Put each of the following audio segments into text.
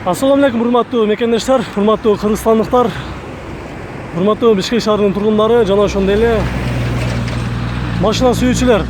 Assalamu alaikum, урматтуу мекендештер, урматтуу кыргызстандыктар, урматтуу Бишкек шаарынын тургундары жана ошондой эле машина сүйүүчүлөр.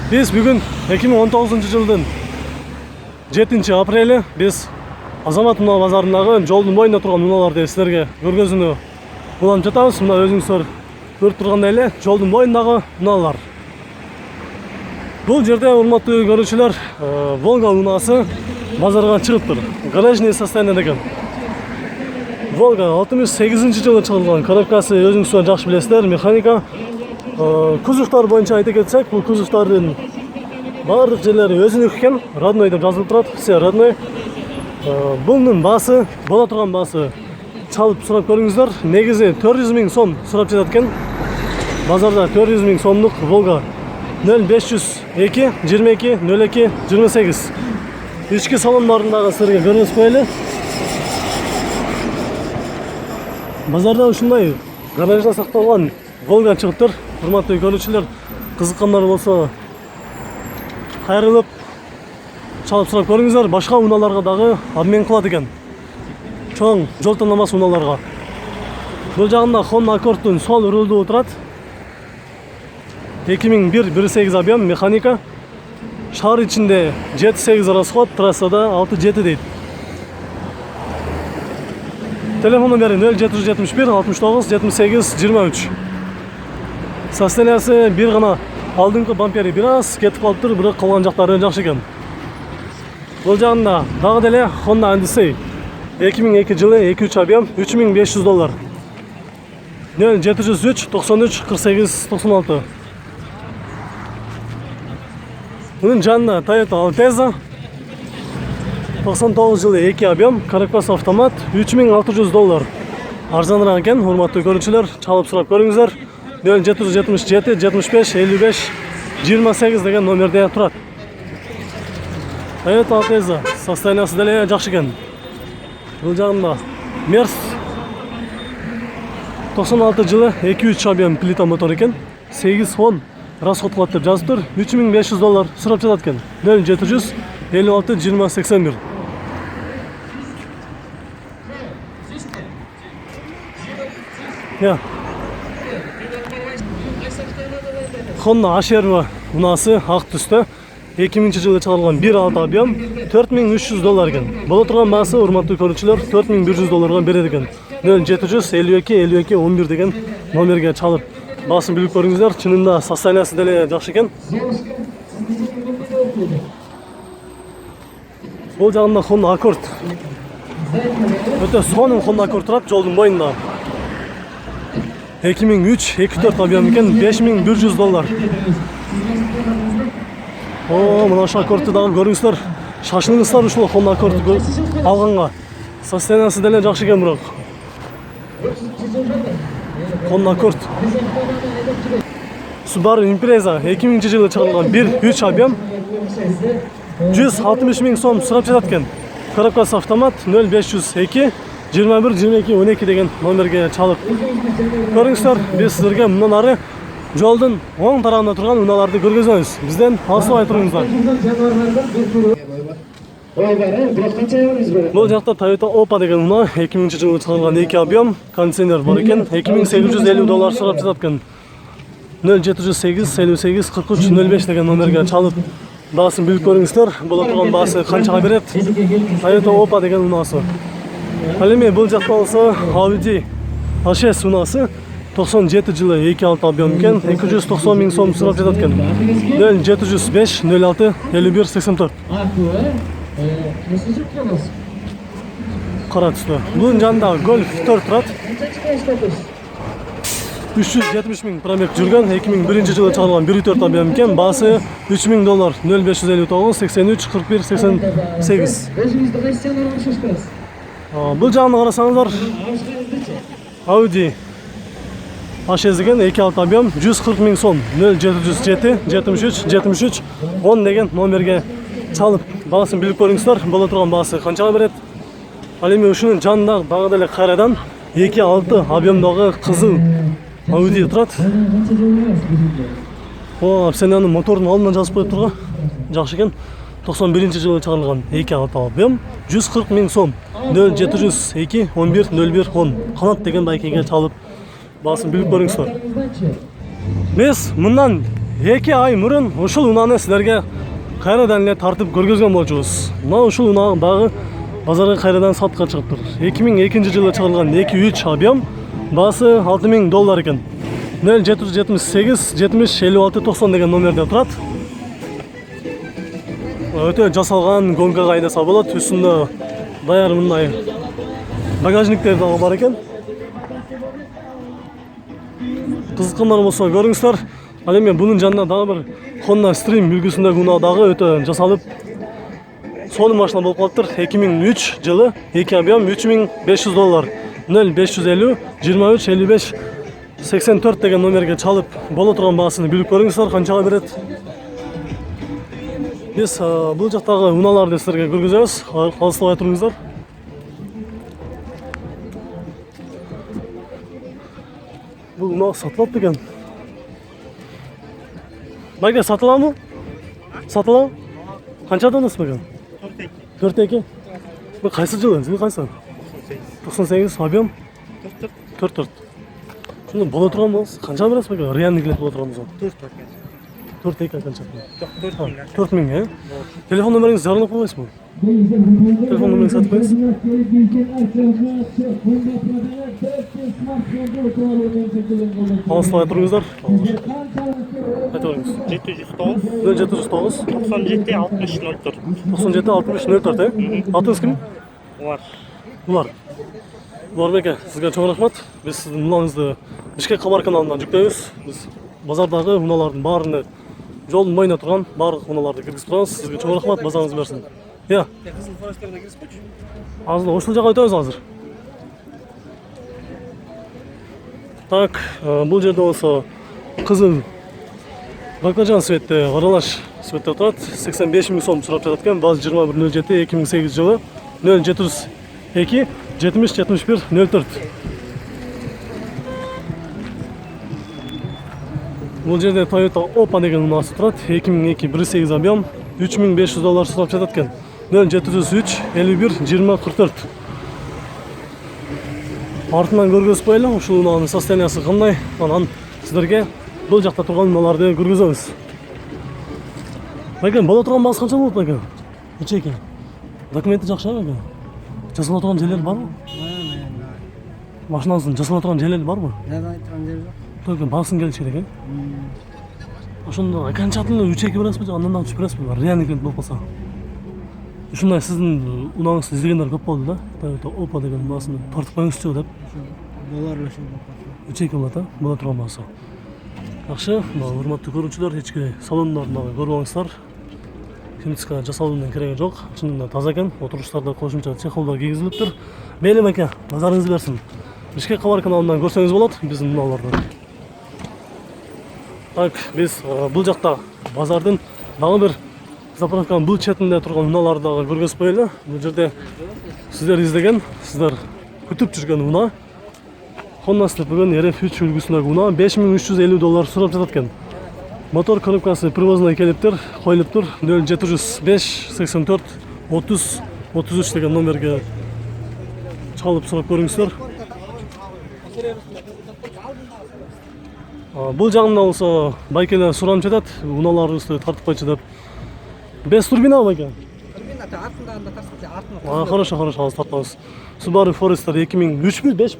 Биз бүгүн 2019-жылдын 7-апрели биз Азамат унаа базарындагы жолдун боюнда турган унааларды силерге көргөзүүнү уланып жатабыз. Мына өзүңүздөр көрүп тургандай эле жолдун боюндагы унаалар. Бул жерде урматтуу көрүүчүлөр, Волга унаасы базарга чыгыптыр. Гаражный состояние деген. Волга 68-жылы чыгарылган, коробкасы өзүңүздөр жакшы билесиздер, механика. Кузовтар боюнча айта кетсек, бул кузовтардын баардык жерлери өзүнүкү экен, родной деп жазылып турат, все родной. Бунун баасы, бола турган баасы чалып сурап көрүңүздөр. Негизи 400 000 сом сурап жатат экен. Базарда 400 000 сомдук Волга 0502 22 02 28. Ички салондорундагы силерге көрүнүп коелу. Базарда ушундай гаражда сакталган Волга чыгыптыр. Урматтуу көрүүчүлөр, кызыккандар болсо кайрылып чалып сурап көрүңүздөр. Башка унааларга дагы обмен кылат экен. Чоң жол тандамасы унааларга. Бул жагында Honda Accord'ун сол рулду турат. 2001-1.8 объем, механика. Шаар ичинде 7-8 расход, трассада 6-7 дейт. Телефон номери 0771 69 78 23. Состояниясы бир гана алдыңкы бампери бир аз кетип калыптыр, бирок калган жактары жакшы экен. Бул жагында дагы деле Honda Odyssey 2002 жылы 2-3 объем, $3500. 0703 93 48 96. Bunun жанында Toyota Altezza 99 жылы 2 объем, коробкасы автомат, $3600. Арзаныраак экен, урматтуу көрүүчүлөр, чалып сурап көрүңүздөр. 0777 75 55 28 деген номерде турат. Toyota Altezza состояниясы деле жакшы экен. Бул жагында Merz 96 жылы 2-3 объем плита мотор экен, 8-10 расход кылат деп жазыптыр. $3500 сурап жатат экен. 0756 20 81. Honda HR унаасы ак түстө 2000 жылы чыгарылган 1.6 объем, $4300 экен. Боло турган баасы, урматтуу көрүүчүлөр, $4100 берет экен. 0752 52 11 деген номерге чалып баасын билип көрүңүздөр. Чынында состояниясы деле жакшы экен. Бул жагында Honda Accord. Өтө сонун Honda Accord турат жолдун боюнда. 2003 2-4 объем экен, $5100. Мына ошо Accord'ду дагы көрүңүздөр. Шашылыңыздар ушул Honda Accord'ду алганга. Состояниясы деле жакшы экен бирок. Honda Accord. Subaru Impreza 2000 жылы чыгарылган 1.3 объем, 160 000 сом сурап жатат экен. Коробкасы автомат, 0502 21 22 12 деген номерге чалып көрүңүздөр. Биз силерге мындан ары жолдун оң тарабында турган унааларды көргөзөбүз. Бизден алыстабай туруңуздар. Бул жакта Toyota Oppa деген унаа 2000 жылы чыгарылган 2 объем, кондиционер бар экен, $2850 сурап жатат экен. 0708 58 43 05 деген номерге чалып баасын билип көрүңүздөр. Боло турган баасы канчага берет? Toyota Oppa деген унаасы. Ал эми бул жакта болсо Audi A6 унаасы 97 жылы 2.6 объем экен, $290 000 сом сурап жатат экен. 0705 06 51 84. Кара түстө. Бунун жанында Golf 4 турат. 370 000 пробег жүргөн, 2001 жылы чыгарылган 1.4 объем экен, баасы $3000. 0559 83 41 88. Бул жагына карасаңыздар, Audi A6 деген 2.6 объем, 140 000 сом. 0707 73 73 10 деген номерге чалып баасын билип көрүңүздөр. Боло турган баасы канчага берет? Ал эми ушунун жанында дагы деле кайрадан 2.6 объемдогу кызыл Audi турат. Опционалдын мотордун алдына жазып коюптур го. Жакшы экен. 91-жылы чыгарылган 2 объем 140 000 сом. 0702 11 01 10 канат деген байкеге чалып баасын билип көрүңүздөр. Биз мындан 2 ай мурун ушул унааны силерге кайрадан эле тартып көргөзгөн болчубуз. Мына ушул унаа дагы базарга кайрадан сатка чыгыптыр. 2002-жылы чыгарылган 2-3 объем баасы $6000 экен. 0778 70 56 90 деген номерде турат. Өтө жасалган гонкага айдаса болот. Үстүндө даяр мындай багажниктер дагы бар экен. Кызыккандар болсо көрүңүздөр. Ал эми бунун жанында дагы бир Honda Stream үлгүсүндөгү унаа дагы өтө жасалып сонун машина болуп калыптыр. 2003 жылы 2 объем $3500. 0550 23 55 84 деген номерге чалып боло турган баасыны билип көрүңүздөр, канчага берет. Биз бул жактагы унааларды силерге көргөзөбүз. Алыстабай туруңуздар. Бул унаа сатылат экен. Байке сатыламы? Сатылам? Канчадан аласыз бекен? 4-2. Бул кайсы жылы? Бул кайсы? 98 объем 44. Шунда боло турган болсо канча бересиз бекен? Реальный билет боло турган болсо. 4-2 канча? Жок, 4000, э? Телефон номериңизди жарылып койсузбу? Телефон номериңизди айтып коюңуз. Алыстабай туруңуздар. Айтып бериңиз. 709 97 60 04. 97 60 04, э? Атыңыз ким? Улар. Улар беке, сизге чоң рахмат. Биз сиздин унааңызды Бишкек кабар каналынан жүктөйбүз. Биз базардагы унаалардын баарыны жолдун боюнда турган баардык унааларды киргизип турабыз. Сизге чоң рахмат, базарыңыз берсин. Я. Кызыл форестерге киргизпечи? Азыр ошол жака өтөбүз азыр. Так, бул жерде болсо кызыл баклажан светте, аралаш светте турат. 85 000 сом сурап жатат экен. Базы 2107 2008 жылы 0702 70 71 04. Бул жерде Toyota Oppa деген унаасы турат. 2002 1.8 объем $3500 сурап жатат экен. 0703 51 20 44. Артынан көргөзүп коелу, ушул унаанын состояниясы кандай? Анан сиздерге бул жакта турган унааларды көргөзөбүз. Бакен, боло турган баасы канча болот бакен? Нече экен? Документи жакшы бакен? Жасала турган жерлери барбы? Машинаңыздын жасала турган жерлери барбы? Жасала турган жери жок. Только баасын келиши керек, э? Ошондо окончательно 3-2 бересизби, андан да түшүп бересизби? Реальный клиент болуп калса. Ушундай сиздин унааңызды издегендер көп болду да. Toyota Oppa деген баасын тартып коюңузчу деп. Болор эле ошол. 3-2 болот, а? Боло турган баасы. Жакшы, урматтуу көрүүчүлөр, эчки салондорун дагы көрүп алыңыздар. Химчистка жасалуунун кереги жок. Чынында таза экен. Отуруштарда кошумча чехолдор кийгизилиптир. Мейли беке, базарыңыз берсин. Бишкек кабар каналынан көрсөңүз болот биздин унааларды. Так, биз бул жакта базардын дагы бир заправканын бул четинде турган унааларды дагы көргөзүп коелу. Бул жерде сиздер издеген, сиздер күтүп жүргөн унаа Honda Stream RF3 үлгүсүндөгү унаа $5350 сурап жатат экен. Мотор коробкасы привозной келиптир, коюлуптур. 0705 84 30 33 деген номерге чалып сурап көрүңүздөр. Бул жагында болсо байкелер суранып жатат, унааларыбызды тартып койчу деп. Без турбина байке? Турбина артында тартса артына. Хорошо, азыр тартабыз. Subaru Forester 2003 5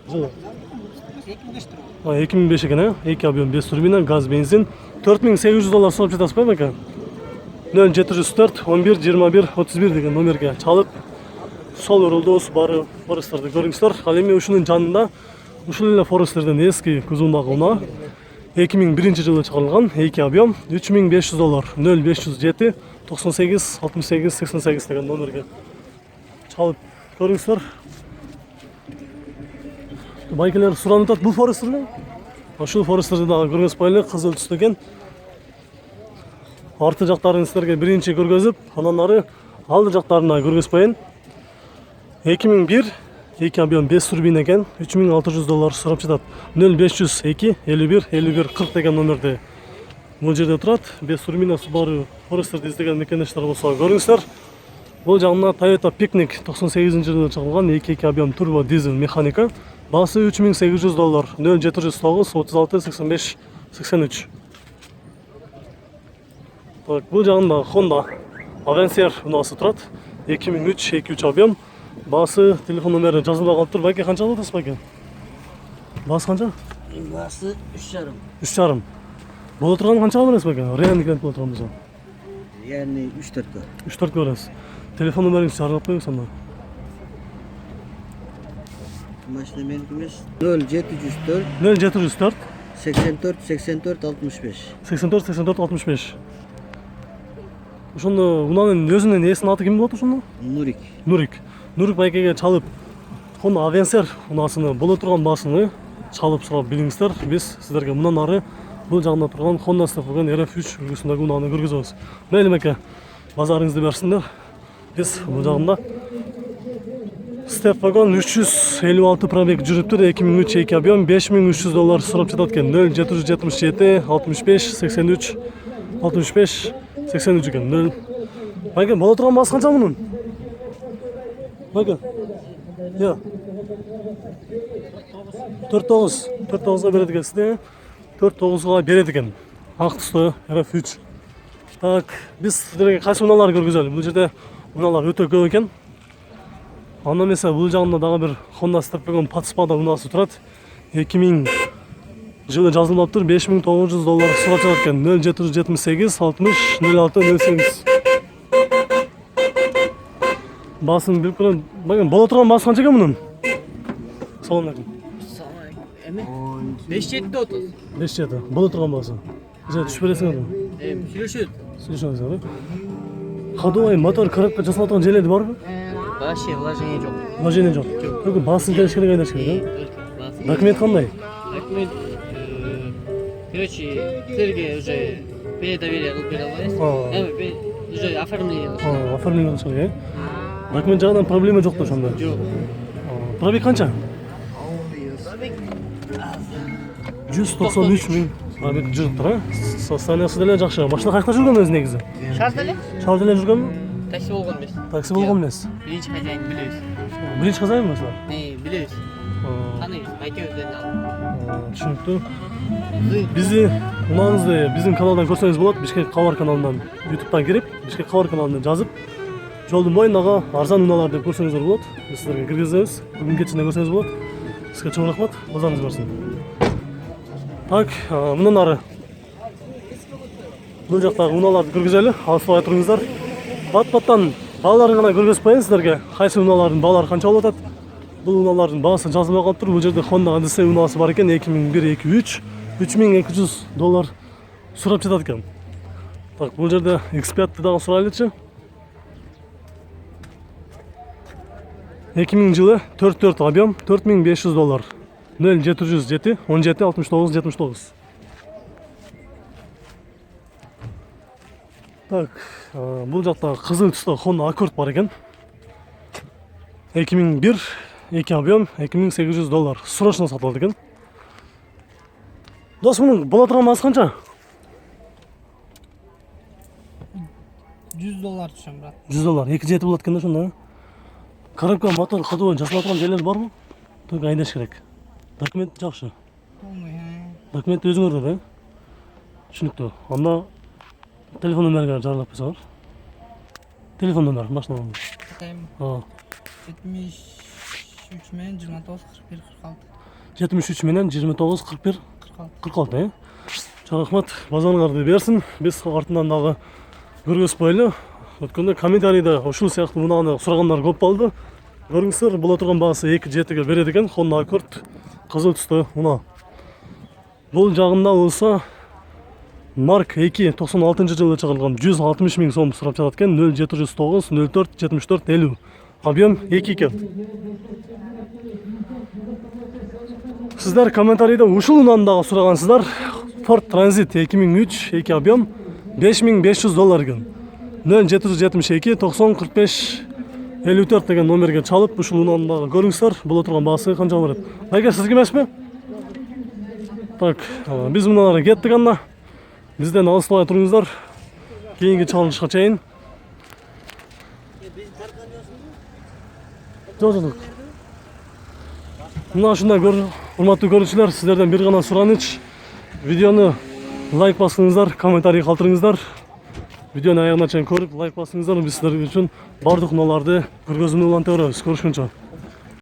жылы. 2005 экен, э? 2 объем без турбина, газ, бензин. $4800 сурап жатасыз байке? 0704 11 21 31 деген номерге чалып сол өрөлдө Subaru Forester'ды көрүңүздөр. Ал эми ушунун жанында ушул эле Forester'ден эски кузовундагы унаа 2001 жылы чыгарылган 2 объем $3500 0507 98 68 88 деген номерге чалып көрүңүздөр. Байкелер суранып атат, бул Forester беле? Ушул Forester'ды дагы көргөзүп коелу, кызыл түстө экен. Арты жактарын силерге биринчи көргөзүп, анан ары алды жактарына көргөзүп коеюн. 2001 2 объем 5 турбина экен, $3600 сурап жатат. 0502 51 51 40 деген номерде Бул жерде турат. Бесурмина Subaru Forester'ды издеген мекендештер болса көрүңүздөр. Бул жагында Toyota Picnic 98-жылы чыгарылган 2.2 объем турбо дизель механика. Басы $3.800. 0709 36 85 83. Так, бул жагында Honda Avancer унасы турат. 2003 2.3 объем. Басы телефон номери жазылбай калыптыр. Байке канча алып атасыз байке? Басы канча? Басы 3,5. 3,5. Боло турган канчага бересиз байке? Реальный клиент боло турган болсо. Yani 3-4'e. 3-4 бересиз. Телефон номериңизди жардап коюңуз анда. Машина meniki emas. 0704 0704 84 84 65. 84 84 65. Ошондо унанын өзүнүн эсинин аты ким болот ошондо? Нурик. Нурик байкеге чалып Honda Avancer унасыны боло турган баасыны чалып сурап билиңиздер. Биз сиздерге мындан ары бул жагында турган Honda Stepwagon RF3 үлгүсүндөгү унаны көргөзөбүз. Мейли байке, базарыңызды берсиндер. Биз бул жагында Stepwagon 356 пробег жүрүптүр. 2003 2 объем $5.300 сурап жатат экен. 0777 65 83 65 83 экен. Байке, боло турган баасы канча мунун? Байке. Я. 49'a берет экенсиз. 49'a берет экен. Ак түстө RF3. Так, биз сиздерге кайсы унаалар көргөзөлү? Бул жерде унаалар өтө көп экен. Анда эмесе бул жагында дагы бир Honda Stepwagon Patspада унасы турат. 2000 жылы жазылмаптыр. $5.900 сурап жатат экен. 0778 60 06 08. Басын билип көрөм. Баган боло турган баасы канча экен мунун? Салам алейкум. Эми 5-7-30. 5-7. Боло турган баасы. Же түшүп бересиңерби? Сүйлөшөт. Сүйлөшөңүздөр. Ходовой мотор коробка жасалган жерлери барбы? Вообще вложение жок. Вложение жок. Только басын келиш керек, айдаш керек. Документ кандай? Документ, короче, силерге уже передоверие кылып бере албайбыз. Эми уже оформление кылышты. Оформление кылыш керек, документ жагынан проблема жок да ошондо. Жок. Пробег канча? 193 миң пробег жүрүптүр, состояниясы деле жакшы. Машина кайякта жүргөн өзү негизи? Шарт эле? Шаар деле жүргөнбү? Такси болгон эмес. Такси болгон эмес. Биринчи хозяин билебиз. Биринчи хозяин эмеси? Билебиз. Таныйбыз, айтебизден алып. Түшүнүктүү. Биздин унааңызды биздин каналдан көрсөңүз болот. Бишкек кабар каналынан YouTube'дан кирип, Бишкек кабар каналына жазып, жолдун боюндагы арзан унаалар деп көрсөңүздөр болот. Биз сиздерге киргизебиз. Бүгүн кечинде көрсөңүз болот. Сизге чоң рахмат. Базарыңыз барсын. Так, мындан ары бул жактагы унааларды көргөзөлү. Алыспай туруңуздар. Бат-баттан бааларын гана көргөзүп коеюн сиздерге. Кайсы унаалардын баалары канча болуп атат? Бул унаалардын баасы жазылбай калыптыр. Бул жерде Honda Odyssey унаасы бар экен. 2001-2.3 $3.200 сурап жатат экен. Так, бул жерде X5-ті дагы сурайлычы. 2000 жылы 4 объем $4.500. 0707 17 69 79. Так, бул жакта кызыл түстө Honda Accord бар экен. 2001 2 объем $2800. Срочно сатылды экен. Дос, мунун боло турган баасы канча? $100 түшөм, брат. $100. 2-7 болот экен да ошондо. Коробка, мотор, ходовой жасалып турган жерлер барбы? Только айдаш керек. Документ жакшы. Документ өзүңөрдө, түшүнүктүү. Анда телефон номерге жардап койсоңор. Телефон номер, машина номер. 73 менен 29 41 46. 73 менен 29 41 46. Чоң рахмат, базарыңарды берсин. Биз артынан дагы көргөзүп коелу. Өткөндө комментарийде ушул сыяктуу унааны сурагандар көп болду. Көрүңүздөр, боло турган баасы 2.7-ге берет экен. Honda Accord кызыл түстө унаа. Бул жагында болсо Mark 2 96-жылы чыгарылган 160 миң сом сурап жатат экен. 0709 04 74 50. Объем 2 экен. Сиздер комментарийде ушул унааны дагы сурагансыздар. Ford Transit 2003 2 объем $5.500 экен. 0772 90 45 54 деген номерге чалып ушул унааны дагы көрүңүздөр. Боло турган баасы канча берет? Байке, сизге эмеспи? Так, биз муналарга кеттик анда. Bizden alışmay turыңыздар. Keyingi çalışqa çeyin. Жок. Мына ушундай урматтуу көрүүчүлөр, сиздерден бир гана сураныч. Видеону лайк басыңыздар, комментарий калтырыңыздар. Видеону аягына чейин көрүп, лайк басыңыздар. Биз сиздер үчүн бардык унааларды көргөзмө улантып беребиз. Көрүшкөнчө.